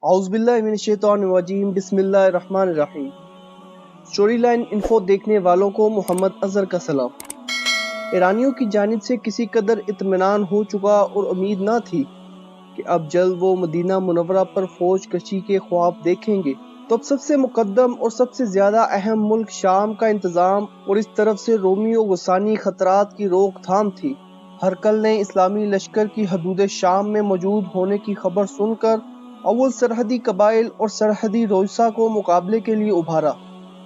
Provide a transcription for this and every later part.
اعوذ باللہ من الشیطان الرجیم بسم اللہ الرحمن الرحیم۔ اسٹوری لائن انفو دیکھنے والوں کو محمد اظہر کا سلام۔ ایرانیوں کی جانب سے کسی قدر اطمینان ہو چکا اور امید نہ تھی کہ اب جلد وہ مدینہ منورہ پر فوج کشی کے خواب دیکھیں گے، تو اب سب سے مقدم اور سب سے زیادہ اہم ملک شام کا انتظام اور اس طرف سے رومی و غسانی خطرات کی روک تھام تھی۔ ہرقل نے اسلامی لشکر کی حدود شام میں موجود ہونے کی خبر سن کر اول سرحدی قبائل اور سرحدی رویسا کو مقابلے کے لیے ابھارا،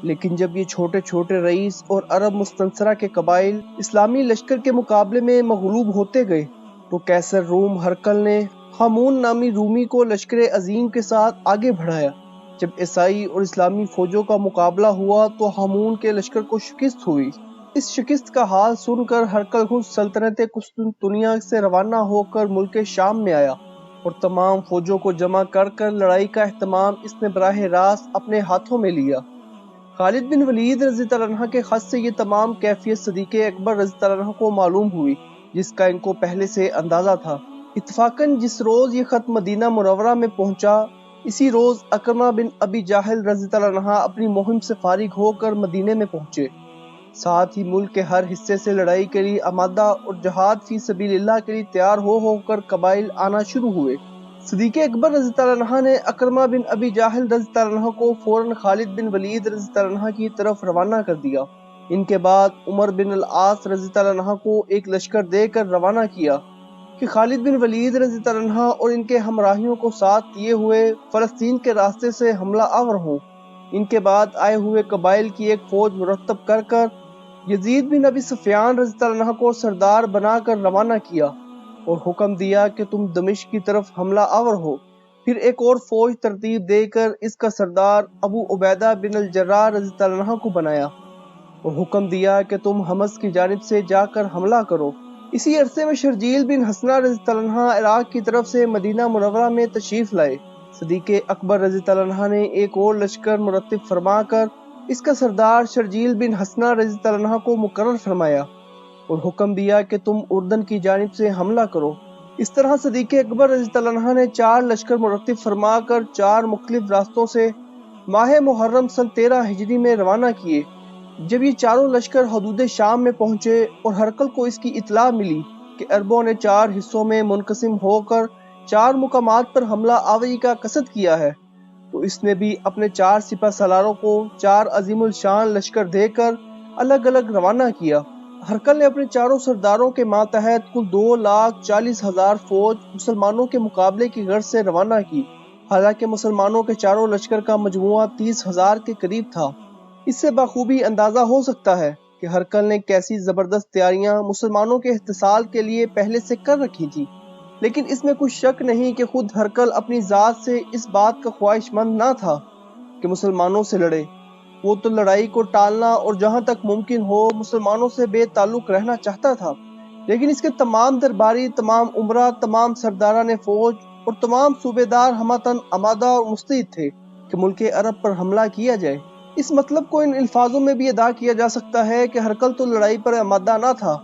لیکن جب یہ چھوٹے چھوٹے رئیس اور عرب مستنصرہ کے قبائل اسلامی لشکر کے مقابلے میں مغلوب ہوتے گئے تو قیصر روم ہرقل نے ہامون نامی رومی کو لشکر عظیم کے ساتھ آگے بڑھایا۔ جب عیسائی اور اسلامی فوجوں کا مقابلہ ہوا تو ہامون کے لشکر کو شکست ہوئی۔ اس شکست کا حال سن کر ہرقل خود سلطنت قسطنطنیہ سے روانہ ہو کر ملک شام میں آیا اور تمام فوجوں کو جمع کر کر لڑائی کا اہتمام اس نے براہ راست اپنے ہاتھوں میں لیا۔ خالد بن ولید رضی اللہ عنہ کے خط سے یہ تمام کیفیت صدیق اکبر رضی اللہ عنہ کو معلوم ہوئی، جس کا ان کو پہلے سے اندازہ تھا۔ اتفاقاً جس روز یہ خط مدینہ منورہ میں پہنچا، اسی روز اکرمہ بن ابی جہل رضی اللہ عنہ اپنی مہم سے فارغ ہو کر مدینے میں پہنچے۔ ساتھ ہی ملک کے ہر حصے سے لڑائی کے لیے آمادہ اور جہاد فی سبیل اللہ کے لیے تیار ہو کر قبائل آنا شروع ہوئے۔ صدیق اکبر رضی اللہ عنہ نے اکرمہ بن ابی جہل رضی اللہ عنہ کو فوراً خالد بن ولید رضی اللہ عنہ کی طرف روانہ کر دیا۔ ان کے بعد عمر بن العاص رضی اللہ عنہ کو ایک لشکر دے کر روانہ کیا کہ خالد بن ولید رضی اللہ عنہ اور ان کے ہمراہیوں کو ساتھ لیے ہوئے فلسطین کے راستے سے حملہ آور ہوں۔ ان کے بعد آئے ہوئے قبائل کی ایک فوج مرتب کر کر یزید بن ابی سفیان رضی اللہ عنہ کو سردار بنا کر روانہ کیا اور حکم دیا کہ تم دمشق کی طرف حملہ آور ہو۔ پھر ایک اور فوج ترتیب دے کر اس کا سردار ابو عبیدہ بن الجراح رضی اللہ عنہ کو بنایا اور حکم دیا کہ تم حمص کی جانب سے جا کر حملہ کرو۔ اسی عرصے میں شرجیل بن حسنہ رضی اللہ عنہ عراق کی طرف سے مدینہ منورہ میں تشریف لائے۔ صدیق اکبر رضی اللہ عنہ نے ایک اور لشکر مرتب فرما کر اس کا سردار شرجیل بن حسنہ رضی اللہ عنہ کو مقرر فرمایا اور حکم دیا کہ تم اردن کی جانب سے حملہ کرو۔ اس طرح صدیق اکبر رضی اللہ عنہ نے 4 لشکر مرتب فرما کر 4 مختلف راستوں سے ماہ محرم سن 13 ہجری میں روانہ کیے۔ جب یہ چاروں لشکر حدود شام میں پہنچے اور ہرقل کو اس کی اطلاع ملی کہ عربوں نے 4 حصوں میں منقسم ہو کر 4 مقامات پر حملہ آوری کا قصد کیا ہے، تو اس نے بھی اپنے 4 سپہ سالاروں کو 4 عظیم الشان لشکر دے کر الگ الگ روانہ کیا۔ ہرقل نے اپنے 4 سرداروں کے ماتحت کل 2,40,000 فوج مسلمانوں کے مقابلے کی غرض سے روانہ کی، حالانکہ مسلمانوں کے 4 لشکر کا مجموعہ 30,000 کے قریب تھا۔ اس سے بخوبی اندازہ ہو سکتا ہے کہ ہرقل نے کیسی زبردست تیاریاں مسلمانوں کے احتصال کے لیے پہلے سے کر رکھی تھی، لیکن اس میں کچھ شک نہیں کہ خود ہرقل اپنی ذات سے اس بات کا خواہش مند نہ تھا کہ مسلمانوں سے لڑے۔ وہ تو لڑائی کو ٹالنا اور جہاں تک ممکن ہو مسلمانوں سے بے تعلق رہنا چاہتا تھا، لیکن اس کے تمام درباری، تمام امراء، تمام سرداران فوج اور تمام صوبیدار ہمتن آمادہ اور مستعد تھے کہ ملک عرب پر حملہ کیا جائے۔ اس مطلب کو ان الفاظوں میں بھی ادا کیا جا سکتا ہے کہ ہرقل تو لڑائی پر آمادہ نہ تھا،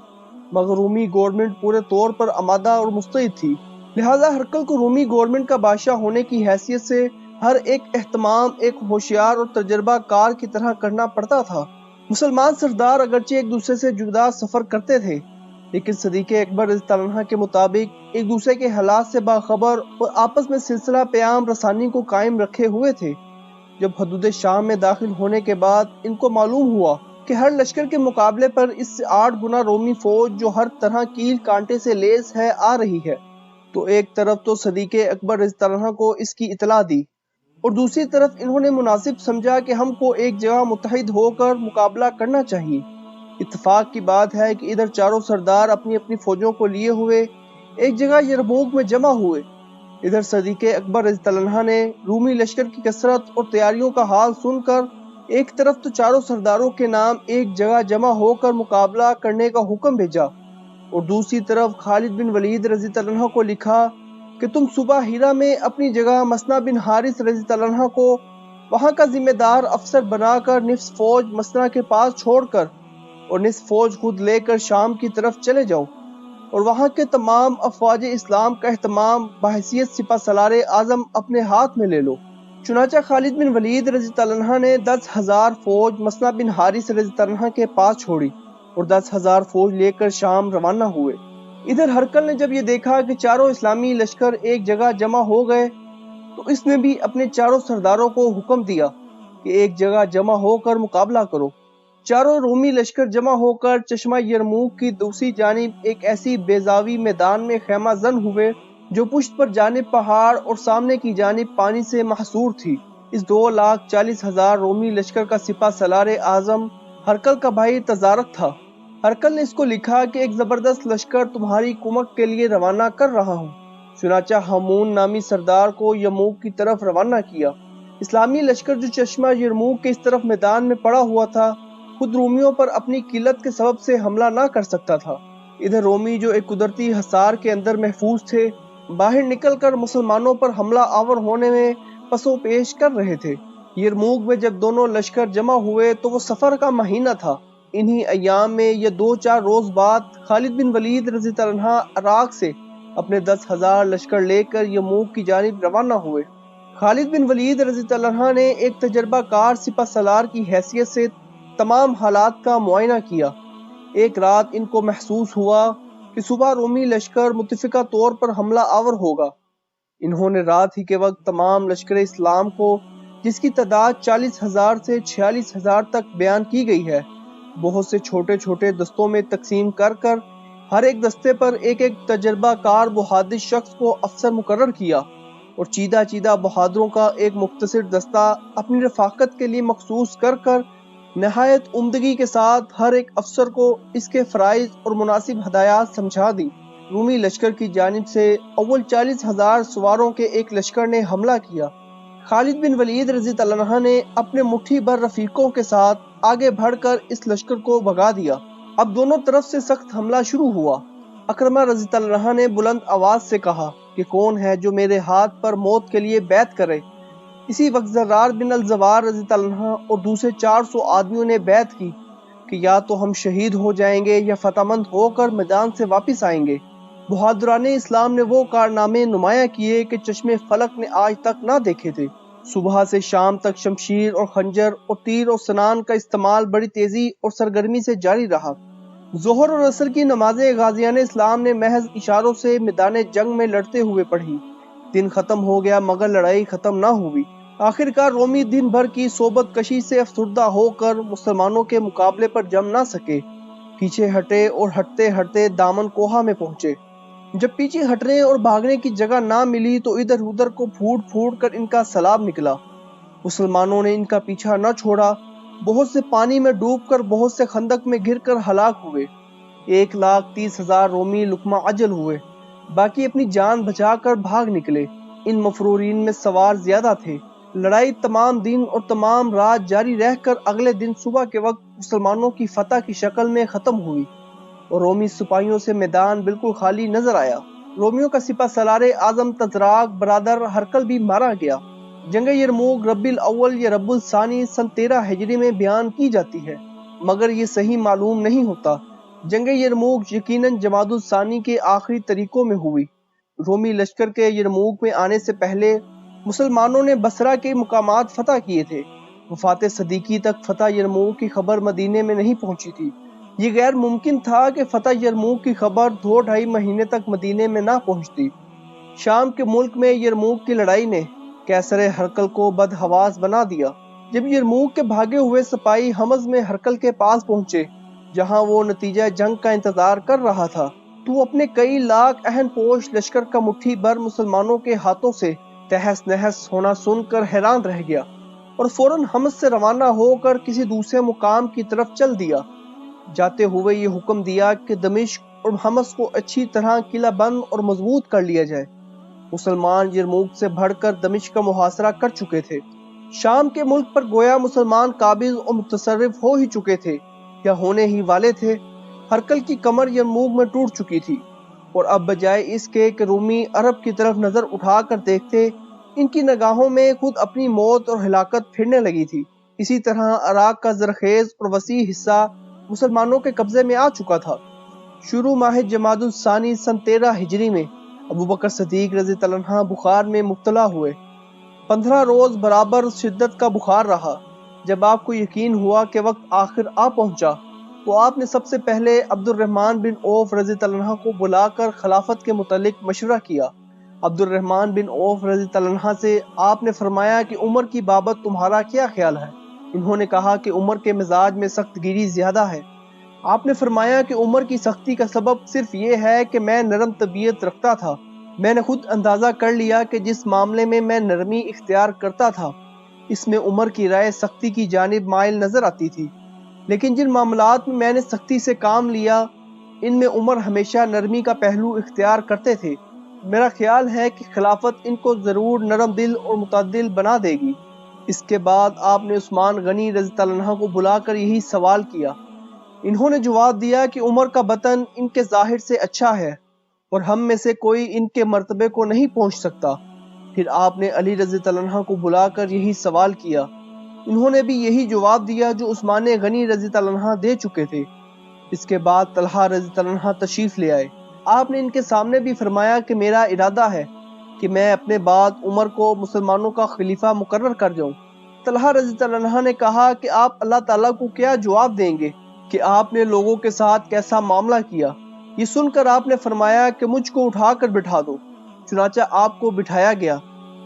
مگر رومی گورنمنٹ پورے طور پر آمادہ اور مستعد تھی، لہٰذا ہرقل کو رومی گورنمنٹ کا بادشاہ ہونے کی حیثیت سے ہر ایک اہتمام ایک ہوشیار اور تجربہ کار کی طرح کرنا پڑتا تھا۔ مسلمان سردار اگرچہ ایک دوسرے سے جدا سفر کرتے تھے، لیکن صدیق اکبر رضی اللہ عنہ کے مطابق ایک دوسرے کے حالات سے باخبر اور آپس میں سلسلہ پیام رسانی کو قائم رکھے ہوئے تھے۔ جب حدود شام میں داخل ہونے کے بعد ان کو معلوم ہوا کہ ہر لشکر کے مقابلے پر اس سے 8 گنا رومی فوج جو ہر طرح کیل کانٹے سے لیس ہے آ رہی ہے، تو ایک طرف تو صدیق اکبر رضی اللہ عنہ کو اس کی اطلاع دی اور دوسری طرف انہوں نے مناسب سمجھا کہ ہم کو ایک جگہ متحد ہو کر مقابلہ کرنا چاہیے۔ اتفاق کی بات ہے کہ ادھر 4 سردار اپنی اپنی فوجوں کو لیے ہوئے ایک جگہ یرموک میں جمع ہوئے۔ ادھر صدیق اکبر رضی اللہ عنہ نے رومی لشکر کی کثرت اور تیاریوں کا حال سن کر ایک طرف تو 4 سرداروں کے نام ایک جگہ جمع ہو کر مقابلہ کرنے کا حکم بھیجا اور دوسری طرف خالد بن ولید رضی اللہ عنہ کو لکھا کہ تم صبح ہیرا میں اپنی جگہ مسنہ بن حارث رضی اللہ عنہ کو وہاں کا ذمہ دار افسر بنا کر نصف فوج مسنہ کے پاس چھوڑ کر اور نصف فوج خود لے کر شام کی طرف چلے جاؤ۔ اور وہاں کے تمام افواج اسلام کا اہتمام بحیثیت سپہ سالار اعظم اپنے ہاتھ میں لے لو۔ چنانچہ خالد بن ولید رضی اللہ عنہ نے 10,000 فوج مسنہ بن حارث رضی اللہ عنہ کے پاس چھوڑی اور 10,000 فوج لے کر شام روانہ ہوئے۔ ادھر ہرقل نے جب یہ دیکھا کہ چاروں اسلامی لشکر ایک جگہ جمع ہو گئے تو اس نے بھی اپنے چاروں سرداروں کو حکم دیا کہ ایک جگہ جمع ہو کر مقابلہ کرو۔ چاروں رومی لشکر جمع ہو کر چشمہ یرموک کی دوسری جانب ایک ایسی بیضاوی میدان میں خیمہ زن ہوئے جو پشت پر جانب پہاڑ اور سامنے کی جانب پانی سے محصور تھی۔ اس 2,40,000 رومی لشکر کا سپہ سالار اعظم ہرقل کا بھائی تزارک تھا۔ ہرقل نے اس کو لکھا کہ ایک زبردست لشکر تمہاری کمک کے لیے روانہ کر رہا ہوں۔ چنانچہ ہمون نامی سردار کو یرموک کی طرف روانہ کیا۔ اسلامی لشکر جو چشمہ یرموک کے اس طرف میدان میں پڑا ہوا تھا خود رومیوں پر اپنی قلت کے سبب سے حملہ نہ کر سکتا تھا۔ ادھر رومی جو ایک قدرتی حصار کے اندر محفوظ تھے باہر نکل کر مسلمانوں پر حملہ آور ہونے میں پسو پیش کر رہے تھے۔ یرموک میں جب دونوں لشکر جمع ہوئے تو وہ سفر کا مہینہ تھا۔ انہی ایام میں یا 2-4 روز بعد خالد بن ولید رضی اللہ عنہ عراق سے اپنے 10,000 لشکر لے کر یرموک کی جانب روانہ ہوئے۔ خالد بن ولید رضی اللہ عنہ نے ایک تجربہ کار سپہ سالار کی حیثیت سے تمام حالات کا معائنہ کیا۔ ایک رات ان کو محسوس ہوا کہ صبح رومی لشکر متفقہ طور پر حملہ آور ہوگا۔ انہوں نے رات ہی کے وقت تمام لشکر اسلام کو جس کی تعداد 40,000 سے 46,000 تک بیان کی گئی ہے بہت سے چھوٹے چھوٹے دستوں میں تقسیم کر کر ہر ایک دستے پر ایک ایک تجربہ کار بہادر شخص کو افسر مقرر کیا اور چیدہ چیدہ بہادروں کا ایک مختصر دستہ اپنی رفاقت کے لیے مخصوص کر کر نہایت عمدگی کے ساتھ ہر ایک افسر کو اس کے فرائض اور مناسب ہدایات سمجھا دی۔ رومی لشکر کی جانب سے اول 40,000 سواروں کے ایک لشکر نے حملہ کیا۔ خالد بن ولید رضی اللہ عنہ نے اپنے مٹھی بھر رفیقوں کے ساتھ آگے بڑھ کر اس لشکر کو بھگا دیا۔ اب دونوں طرف سے سخت حملہ شروع ہوا۔ اکرمہ رضی اللہ عنہ نے بلند آواز سے کہا کہ کون ہے جو میرے ہاتھ پر موت کے لیے بیعت کرے؟ اسی وقت زرار بن الزوار رضی اللہ عنہ اور دوسرے 400 آدمیوں نے بیعت کی کہ یا تو ہم شہید ہو جائیں گے یا فتح مند ہو کر میدان سے واپس آئیں گے۔ بہادران اسلام نے وہ کارنامے نمایاں کیے کہ چشمے فلک نے آج تک نہ دیکھے تھے۔ صبح سے شام تک شمشیر اور خنجر اور تیر اور سنان کا استعمال بڑی تیزی اور سرگرمی سے جاری رہا۔ ظہر اور عصر کی نمازیں غازیان اسلام نے محض اشاروں سے میدان جنگ میں لڑتے ہوئے پڑھی۔ دن ختم ہو گیا مگر لڑائی ختم نہ ہوئی۔ آخرکار رومی دن بھر کی صحبت کشی سے افسردہ ہو کر مسلمانوں کے مقابلے پر جم نہ سکے۔ پیچھے ہٹے اور ہٹتے ہٹتے دامن کوہا میں پہنچے۔ جب پیچھے ہٹنے اور بھاگنے کی جگہ نہ ملی تو ادھر ادھر کو پھوٹ پھوٹ کر ان کا سیلاب نکلا۔ مسلمانوں نے ان کا پیچھا نہ چھوڑا۔ بہت سے پانی میں ڈوب کر بہت سے خندق میں گر کر ہلاک ہوئے۔ 1,30,000 رومی لقمہ اجل ہوئے، باقی اپنی جان بچا کر بھاگ نکلے۔ ان مفرورین میں سوار زیادہ تھے۔ لڑائی تمام دن اور تمام رات جاری رہ کر اگلے دن صبح کے وقت مسلمانوں کی فتح کی شکل میں ختم ہوئی اور رومی سپاہیوں سے میدان بالکل خالی نظر آیا۔ رومیوں کا سپہ سالار اعظم تزراک برادر ہرقل بھی مارا گیا۔ جنگ یرموک ربیع الاول یا ربیع الثانی سن 13 ہجری میں بیان کی جاتی ہے مگر یہ صحیح معلوم نہیں ہوتا۔ جنگ یرموک یقیناً جمادی الثانی کے آخری طریقوں میں ہوئی۔ رومی لشکر کے یرموک میں آنے سے پہلے مسلمانوں نے بصرہ کے مقامات فتح کیے تھے۔ وفات صدیقی تک فتح یرموک کی خبر مدینے میں نہیں پہنچی تھی۔ یہ غیر ممکن تھا کہ فتح یرموک کی خبر 2-2.5 مہینے تک مدینے میں نہ پہنچتی۔ شام کے ملک میں یرموک کی لڑائی نے قیصر ہرقل کو بدحواس بنا دیا۔ جب یرموک کے بھاگے ہوئے سپاہی حمز میں ہرقل کے پاس پہنچے جہاں وہ نتیجہ جنگ کا انتظار کر رہا تھا تو وہ اپنے کئی لاکھ اہن پوش لشکر کا مٹھی بھر مسلمانوں کے ہاتھوں سے تہس نہس ہونا سن کر حیران رہ گیا اور فوراً حمص سے روانہ ہو کر کسی دوسرے مقام کی طرف چل دیا۔ جاتے ہوئے یہ حکم دیا کہ دمشق اور حمص کو اچھی طرح قلعہ بند اور مضبوط کر لیا جائے۔ مسلمان یرموک سے بڑھ کر دمشق کا محاصرہ کر چکے تھے۔ شام کے ملک پر گویا مسلمان قابض اور متصرف ہو ہی چکے تھے یا ہونے ہی والے تھے۔ ہرقل کی کمر یرموک میں ٹوٹ چکی تھی اور اب بجائے اس کے کہ رومی عرب کی طرف نظر اٹھا کر دیکھتے ان کی نگاہوں میں خود اپنی موت اور ہلاکت پھرنے لگی تھی۔ اسی طرح عراق کا زرخیز اور وسیع حصہ مسلمانوں کے قبضے میں آ چکا تھا۔ شروع ماہ جمادی الثانی سن 13 ہجری میں ابو بکر صدیق رضی اللہ عنہ بخار میں مبتلا ہوئے۔ 15 روز برابر شدت کا بخار رہا۔ جب آپ کو یقین ہوا کہ وقت آخر آ پہنچا تو آپ نے سب سے پہلے عبد الرحمن بن عوف رضی اللہ عنہ کو بلا کر خلافت کے متعلق مشورہ کیا۔ عبد الرحمن بن عوف رضی اللہ عنہ سے آپ نے فرمایا کہ عمر کی بابت تمہارا کیا خیال ہے؟ انہوں نے کہا کہ عمر کے مزاج میں سخت گیری زیادہ ہے۔ آپ نے فرمایا کہ عمر کی سختی کا سبب صرف یہ ہے کہ میں نرم طبیعت رکھتا تھا۔ میں نے خود اندازہ کر لیا کہ جس معاملے میں میں نرمی اختیار کرتا تھا اس میں عمر کی رائے سختی کی جانب مائل نظر آتی تھی، لیکن جن معاملات میں نے سختی سے کام لیا ان میں عمر ہمیشہ نرمی کا پہلو اختیار کرتے تھے۔ میرا خیال ہے کہ خلافت ان کو ضرور نرم دل اور متعدل بنا دے گی۔ اس کے بعد آپ نے عثمان غنی رضی اللہ عنہ کو بلا کر یہی سوال کیا۔ انہوں نے جواب دیا کہ عمر کا بطن ان کے ظاہر سے اچھا ہے اور ہم میں سے کوئی ان کے مرتبے کو نہیں پہنچ سکتا۔ پھر آپ نے علی رضی اللہ عنہ کو بلا کر یہی سوال کیا۔ انہوں نے بھی یہی جواب دیا جو عثمان غنی رضی اللہ عنہ دے چکے تھے۔ اس کے بعد طلحہ رضی اللہ عنہ تشریف لے آئے۔ آپ نے ان کے سامنے بھی فرمایا کہ میرا ارادہ ہے کہ میں اپنے بعد عمر کو مسلمانوں کا خلیفہ مقرر کر جاؤں۔ طلحہ رضی اللہ عنہ نے کہا کہ آپ اللہ تعالیٰ کو کیا جواب دیں گے کہ آپ نے لوگوں کے ساتھ کیسا معاملہ کیا؟ یہ سن کر آپ نے فرمایا کہ مجھ کو اٹھا کر بٹھا دو۔ چنانچہ آپ کو بٹھایا گیا۔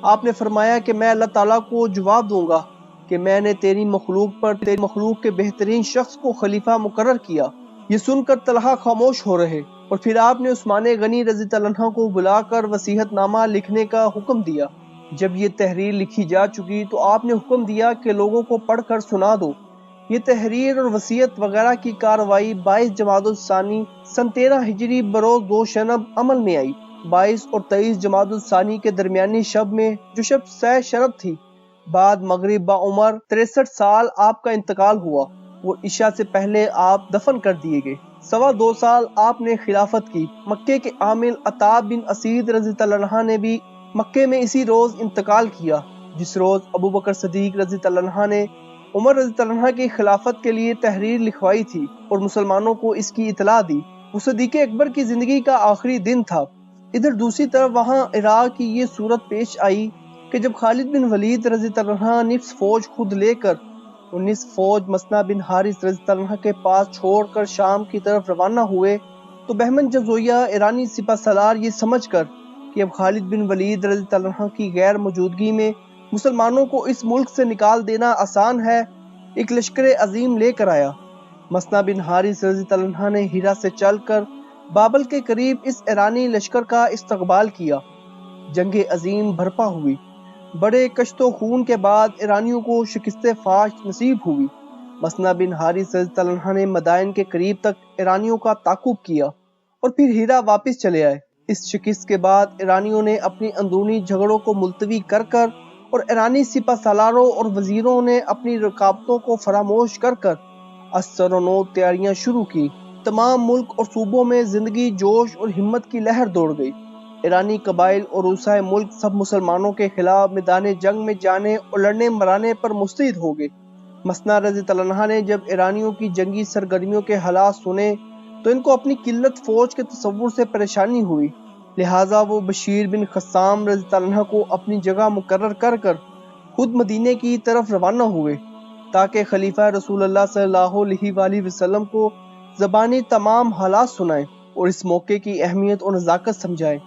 آپ نے فرمایا کہ میں اللہ تعالیٰ کو جواب دوں گا کہ میں نے تیری مخلوق پر تیری مخلوق کے بہترین شخص کو خلیفہ مقرر کیا۔ یہ سن کر طلحہ خاموش ہو رہے اور پھر آپ نے عثمان غنی رضی اللہ عنہ کو بلا کر وصیت نامہ لکھنے کا حکم دیا۔ جب یہ تحریر لکھی جا چکی تو آپ نے حکم دیا کہ لوگوں کو پڑھ کر سنا دو۔ یہ تحریر اور وصیت وغیرہ کی کارروائی 22 جمادی الثانی سن 13 ہجری بروز 2 شنب عمل میں آئی۔ 22 اور 23 جمادی الثانی کے درمیانی شب میں جو شب سہ شرب تھی بعد مغرب بعمر 63 سال آپ کا انتقال ہوا اور عشاء سے پہلے آپ دفن کر دیے گئے۔ 2.25 سال آپ نے خلافت کی۔ مکے کے عامل عطا بن اسید رضی اللہ عنہ نے بھی مکے میں اسی روز انتقال کیا جس روز ابو بکر صدیق رضی اللہ عنہ نے عمر رضی اللہ عنہ کی خلافت کے لیے تحریر لکھوائی تھی اور مسلمانوں کو اس کی اطلاع دی۔ وہ صدیق اکبر کی زندگی کا آخری دن تھا۔ ادھر دوسری طرف وہاں عراق کی یہ صورت پیش آئی کہ جب خالد بن ولید رضی اللہ عنہ نصف فوج خود لے کر اور نصف فوج مثنہ بن حارث رضی اللہ عنہ کے پاس چھوڑ کر شام کی طرف روانہ ہوئے تو بہمن جزویہ ایرانی سپہ سالار یہ سمجھ کر کہ اب خالد بن ولید رضی اللہ عنہ کی غیر موجودگی میں مسلمانوں کو اس ملک سے نکال دینا آسان ہے، ایک لشکر عظیم لے کر آیا۔ مثنہ بن حارث رضی اللہ عنہ نے ہیرا سے چل کر بابل کے قریب اس ایرانی لشکر کا استقبال کیا۔ جنگ عظیم برپا ہوئی۔ بڑے کشت و خون کے بعد ایرانیوں کو شکست فاش نصیب ہوئی۔ مثنہ بن حارث رضی اللہ عنہ نے مدائن کے قریب تک ایرانیوں کا تعاقب کیا اور پھر ہیرا واپس چلے آئے۔ اس شکست کے بعد ایرانیوں نے اپنی اندرونی جھگڑوں کو ملتوی کر کر اور ایرانی سپہ سالاروں اور وزیروں نے اپنی رکاوٹوں کو فراموش کر کر اثر و نو تیاریاں شروع کی۔ تمام ملک اور صوبوں میں زندگی، جوش اور ہمت کی لہر دوڑ گئی۔ ایرانی قبائل اور رؤسائے ملک سب مسلمانوں کے خلاف میدان جنگ میں جانے اور لڑنے مرانے پر مستعد ہو گئے۔ مثنہ رضی اللہ عنہ نے جب ایرانیوں کی جنگی سرگرمیوں کے حالات سنے تو ان کو اپنی قلت فوج کے تصور سے پریشانی ہوئی، لہٰذا وہ بشیر بن خثام رضی اللہ عنہ کو اپنی جگہ مقرر کر کر خود مدینے کی طرف روانہ ہوئے تاکہ خلیفہ رسول اللہ صلی اللہ علیہ وآلہ وسلم کو زبانی تمام حالات سنائیں اور اس موقع کی اہمیت اور نزاکت سمجھائیں۔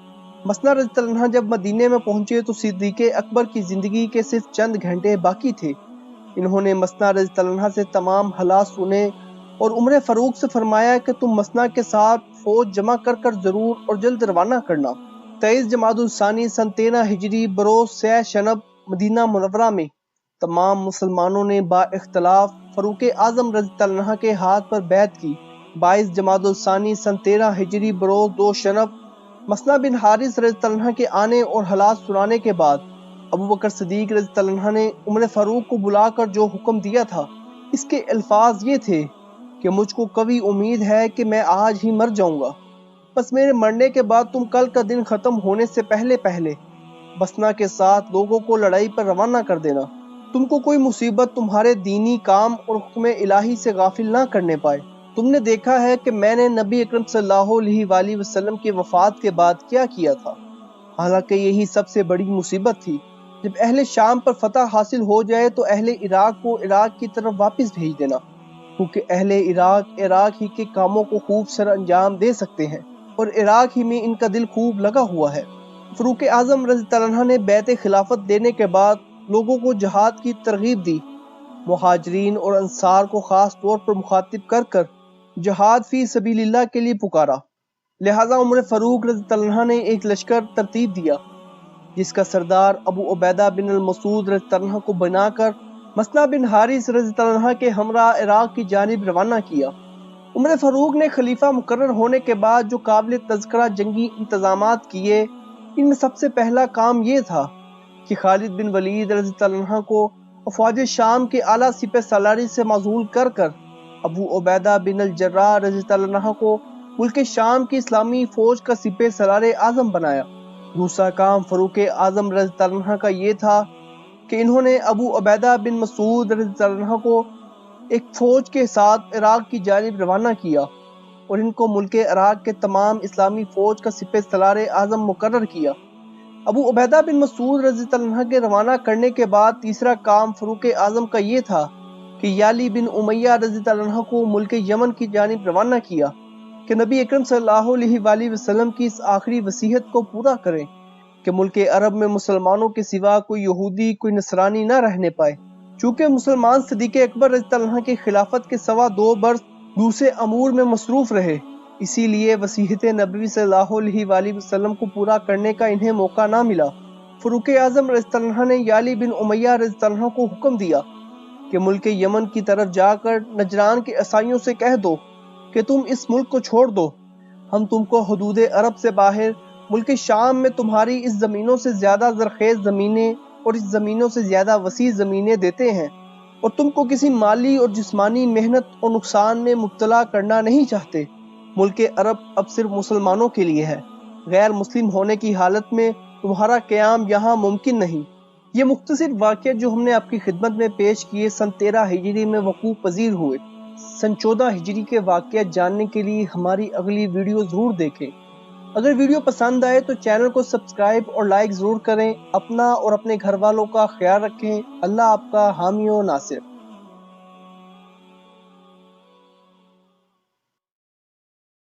مثنہ رضی اللہ عنہ جب مدینے میں پہنچے تو صدیق اکبر کی زندگی کے صرف چند گھنٹے باقی تھے۔ انہوں نے مثنہ رضی اللہ عنہ سے تمام حالات سنے اور عمر فاروق سے فرمایا کہ تم مثنہ کے ساتھ فوج جمع کر کر ضرور اور جلد روانہ کرنا۔ 23 جمادی الثانی سن 13 ہجری بروز 6 شنب مدینہ منورہ میں تمام مسلمانوں نے با اختلاف فاروق اعظم رضی اللہ عنہ کے ہاتھ پر بیعت کی۔ 22 جمادی الثانی سن 13 ہجری بروز 2 شنب مثنہ بن حارث رضی اللہ عنہ کے آنے اور حالات سنانے کے بعد ابو بکر صدیق رضی اللہ عنہ نے عمر فاروق کو بلا کر جو حکم دیا تھا اس کے الفاظ یہ تھے کہ مجھ کو قوی امید ہے کہ میں آج ہی مر جاؤں گا، بس میرے مرنے کے بعد تم کل کا دن ختم ہونے سے پہلے پہلے بسنہ کے ساتھ لوگوں کو لڑائی پر روانہ کر دینا۔ تم کو کوئی مصیبت تمہارے دینی کام اور حکم الہی سے غافل نہ کرنے پائے۔ تم نے دیکھا ہے کہ میں نے نبی اکرم صلی اللہ علیہ وآلہ وسلم کی وفات کے بعد کیا کیا تھا، حالانکہ یہی سب سے بڑی مصیبت تھی۔ جب اہل شام پر فتح حاصل ہو جائے تو اہل عراق کو عراق کی طرف واپس بھیج دینا، کیونکہ اہل عراق ہی کے کاموں کو خوب سر انجام دے سکتے ہیں اور عراق ہی میں ان کا دل خوب لگا ہوا ہے۔ فاروق اعظم رضی اللہ عنہ نے بیعت خلافت دینے کے بعد لوگوں کو جہاد کی ترغیب دی، مہاجرین اور انصار کو خاص طور پر مخاطب کر کر جہاد فی سبیل اللہ کے لیے پکارا۔ لہٰذا عمر فاروق رضی اللہ عنہ نے ایک لشکر ترتیب دیا جس کا سردار ابو عبیدہ بن المسعود رضی اللہ عنہ کو بنا کر مسنع بن حارث رضی اللہ عنہ کے ہمراہ عراق کی جانب روانہ کیا۔ عمر فاروق نے خلیفہ مقرر ہونے کے بعد جو قابل تذکرہ جنگی انتظامات کیے، ان میں سب سے پہلا کام یہ تھا کہ خالد بن ولید رضی اللہ عنہ کو افواج شام کے اعلیٰ سپہ سالاری سے معزول کر کر ابو عبیدہ بن الجراح رضی اللہ عنہ کو ملک شام کی اسلامی فوج کا سپہ سالار اعظم بنایا۔ دوسرا کام فاروق اعظم رضی اللہ عنہ کا یہ تھا کہ انہوں نے ابو عبیدہ بن مسعود رضی اللہ عنہ کو ایک فوج کے ساتھ عراق کی جانب روانہ کیا اور ان کو ملک عراق کے تمام اسلامی فوج کا سپہ سالار اعظم مقرر کیا۔ ابو عبیدہ بن مسعود رضی اللہ عنہ کے روانہ کرنے کے بعد تیسرا کام فاروق اعظم کا یہ تھا کہ یالی بن امیہ رضی اللہ عنہ کو ملک یمن کی جانب روانہ کیا کہ نبی اکرم صلی اللہ علیہ وآلہ وسلم کی اس آخری وصیت کو پورا کریں کہ ملک عرب میں مسلمانوں کے سوا کوئی یہودی کوئی نصرانی نہ رہنے پائے۔ چونکہ مسلمان صدیق اکبر رضی اللہ عنہ کی خلافت کے سوا 2 برس دوسرے امور میں مصروف رہے، اسی لیے وصیت نبوی صلی اللہ علیہ وآلہ وسلم کو پورا کرنے کا انہیں موقع نہ ملا۔ فاروق اعظم رضی اللہ عنہ نے یالی بن امیہ رضی اللہ عنہ کو حکم دیا کہ ملک یمن کی طرف جا کر نجران کے عیسائیوں سے کہہ دو کہ تم اس ملک کو چھوڑ دو، ہم تم کو حدود عرب سے باہر ملک شام میں تمہاری اس زمینوں سے زیادہ زرخیز زمینیں اور اس زمینوں سے زیادہ وسیع زمینیں دیتے ہیں، اور تم کو کسی مالی اور جسمانی محنت اور نقصان میں مبتلا کرنا نہیں چاہتے۔ ملک عرب اب صرف مسلمانوں کے لیے ہے، غیر مسلم ہونے کی حالت میں تمہارا قیام یہاں ممکن نہیں۔ یہ مختصر واقعہ جو ہم نے آپ کی خدمت میں پیش کیے سن 13 ہجری میں وقوع پذیر ہوئے۔ سن 14 ہجری کے واقعات جاننے کے لیے ہماری اگلی ویڈیو ضرور دیکھیں۔ اگر ویڈیو پسند آئے تو چینل کو سبسکرائب اور لائک ضرور کریں۔ اپنا اور اپنے گھر والوں کا خیال رکھیں۔ اللہ آپ کا حامی و ناصر۔